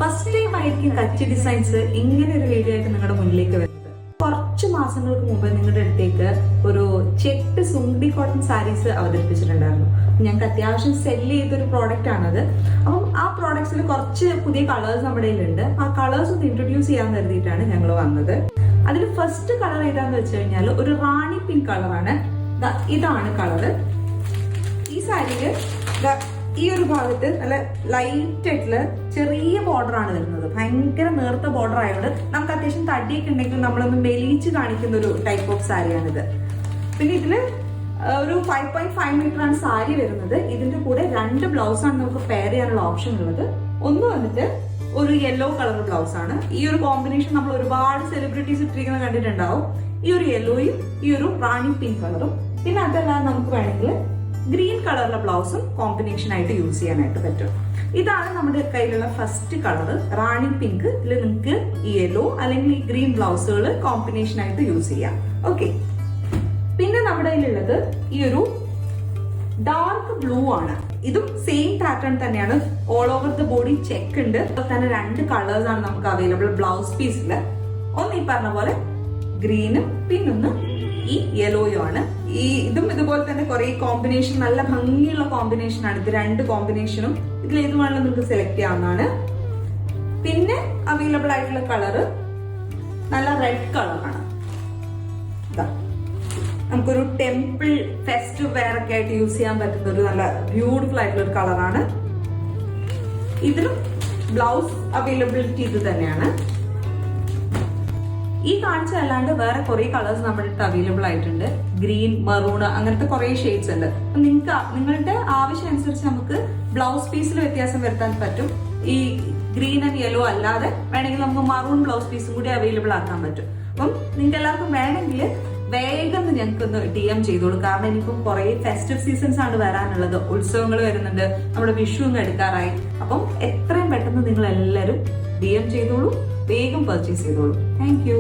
First time ആയിരിക്കും Kutch designs ഇങ്ങനെ ഒരു വീഡിയോ ആയിട്ട് നിങ്ങളുടെ മുന്നിലേക്ക് വരുന്നത്. കുറച്ച് മാസങ്ങൾക്ക് മുമ്പ് നിങ്ങളുടെ അടുത്തേക്ക് ഒരു ചെട്ട് സുണ്ടി കോട്ടൺ സാരീസ് അവതരിപ്പിച്ചിട്ടുണ്ടായിരുന്നു. ഞങ്ങൾക്ക് അത്യാവശ്യം സെല്ല് ചെയ്തൊരു പ്രോഡക്റ്റ് ആണത്. അപ്പം ആ പ്രോഡക്ട്സിൽ കുറച്ച് പുതിയ കളേഴ്സ് നമ്മുടെ കയ്യിലുണ്ട്. ആ കളേഴ്സ് ഒന്ന് ഇൻട്രൊഡ്യൂസ് ചെയ്യാൻ കരുതിയിട്ടാണ് ഞങ്ങൾ വന്നത്. അതിൽ ഫസ്റ്റ് കളർ ഏതാന്ന് വെച്ച് കഴിഞ്ഞാൽ ഒരു റാണി പിങ്ക് കളറാണ്. ഇതാണ് കളറ്. ഈ സാരിയില് ഈ ഒരു ഭാഗത്ത് നല്ല ലൈറ്റ് ആയിട്ടുള്ള ചെറിയ ബോർഡർ ആണ് വരുന്നത്. ഭയങ്കര നേർത്ത ബോർഡർ ആയതുകൊണ്ട് നമുക്ക് അത്യാവശ്യം തടിയൊക്കെ ഉണ്ടെങ്കിൽ നമ്മളൊന്ന് മെലിയിച്ച് കാണിക്കുന്ന ഒരു ടൈപ്പ് ഓഫ് സാരിയാണിത്. പിന്നെ ഇതില് ഒരു 5.5 മീറ്റർ ആണ് സാരി വരുന്നത്. ഇതിന്റെ കൂടെ 2 ബ്ലൗസ് ആണ് നമുക്ക് പെയർ ചെയ്യാനുള്ള ഓപ്ഷൻ ഉള്ളത്. ഒന്ന് വന്നിട്ട് ഒരു യെല്ലോ കളർ ബ്ലൗസ് ആണ്. ഈ ഒരു കോമ്പിനേഷൻ നമ്മൾ ഒരുപാട് സെലിബ്രിറ്റീസ് ഇട്ടിരിക്കുന്നത് കണ്ടിട്ടുണ്ടാവും. ഈ ഒരു യെല്ലോയും ഈ ഒരു റാണി പിങ്ക് കളറും. പിന്നെ അതല്ലാതെ നമുക്ക് വേണമെങ്കിൽ ഗ്രീൻ കളറിലെ ബ്ലൗസും കോമ്പിനേഷൻ ആയിട്ട് യൂസ് ചെയ്യാനായിട്ട് പറ്റും. ഇതാണ് നമ്മുടെ കയ്യിലുള്ള ഫസ്റ്റ് കളർ റാണി പിങ്ക്. ഇതിൽ നിങ്ങൾക്ക് ഈ യെല്ലോ അല്ലെങ്കിൽ ഈ ഗ്രീൻ ബ്ലൗസുകൾ കോമ്പിനേഷൻ ആയിട്ട് യൂസ് ചെയ്യാം. ഓക്കെ, പിന്നെ നമ്മുടെ കയ്യിലുള്ളത് ഈ ഒരു ഡാർക്ക് ബ്ലൂ ആണ്. ഇതും സെയിം പാറ്റേൺ തന്നെയാണ്. All over the body check ഉണ്ട്. തന്നെ 2 കളേഴ്സ് ആണ് നമുക്ക് അവൈലബിൾ ബ്ലൗസ് പീസിൽ. ഒന്ന് ഈ പറഞ്ഞ പോലെ ഗ്രീനും പിന്നൊന്ന് ഈ യെല്ലോയും ആണ്. ഇതും ഇതുപോലെ തന്നെ കുറെ കോമ്പിനേഷൻ, നല്ല ഭംഗിയുള്ള കോമ്പിനേഷൻ ആണ്. ഇത് 2 കോമ്പിനേഷനും ഇതിൽ ഏത് വേണമെങ്കിലും നിങ്ങൾക്ക് സെലക്ട് ചെയ്യാവുന്നതാണ്. പിന്നെ അവൈലബിൾ ആയിട്ടുള്ള കളറ് നല്ല റെഡ് കളറാണ്. നമുക്കൊരു ടെമ്പിൾ ഫെസ്റ്റീവ് വെയർ ഒക്കെ ആയിട്ട് യൂസ് ചെയ്യാൻ പറ്റുന്ന ഒരു നല്ല ബ്യൂട്ടിഫുൾ ആയിട്ടുള്ള ഒരു കളറാണ്. ഇതിലും ബ്ലൗസ് അവൈലബിലിറ്റി ഇത് തന്നെയാണ്. ഈ കാണിച്ചതല്ലാണ്ട് വേറെ കുറെ കളേഴ്സ് നമ്മുടെ അടുത്ത് അവൈലബിൾ ആയിട്ടുണ്ട്. ഗ്രീൻ, മറൂൺ, അങ്ങനത്തെ കുറെ ഷെയ്ഡ്സ് ഉണ്ട്. നിങ്ങൾക്ക് നിങ്ങളുടെ ആവശ്യം അനുസരിച്ച് നമുക്ക് ബ്ലൗസ് പീസിൽ വ്യത്യാസം വരുത്താൻ പറ്റും. ഈ ഗ്രീൻ ആൻഡ് യെല്ലോ അല്ലാതെ വേണമെങ്കിൽ നമുക്ക് മറൂൺ ബ്ലൗസ് പീസും കൂടി അവൈലബിൾ ആക്കാൻ പറ്റും. അപ്പം നിങ്ങൾക്ക് എല്ലാവർക്കും വേണമെങ്കിൽ വേഗം ഞങ്ങൾക്ക് ഒന്ന് DM ചെയ്തോളൂ. കാരണം എനിക്കും കുറെ ഫെസ്റ്റീവ് സീസൺസ് ആണ് വരാനുള്ളത്. ഉത്സവങ്ങൾ വരുന്നുണ്ട്, നമ്മുടെ വിഷു എടുക്കാറായി. അപ്പം എത്രയും പെട്ടെന്ന് നിങ്ങൾ എല്ലാവരും DM ചെയ്തോളൂ, വേഗം പർച്ചേസ് ചെയ്തോളൂ. Thank you.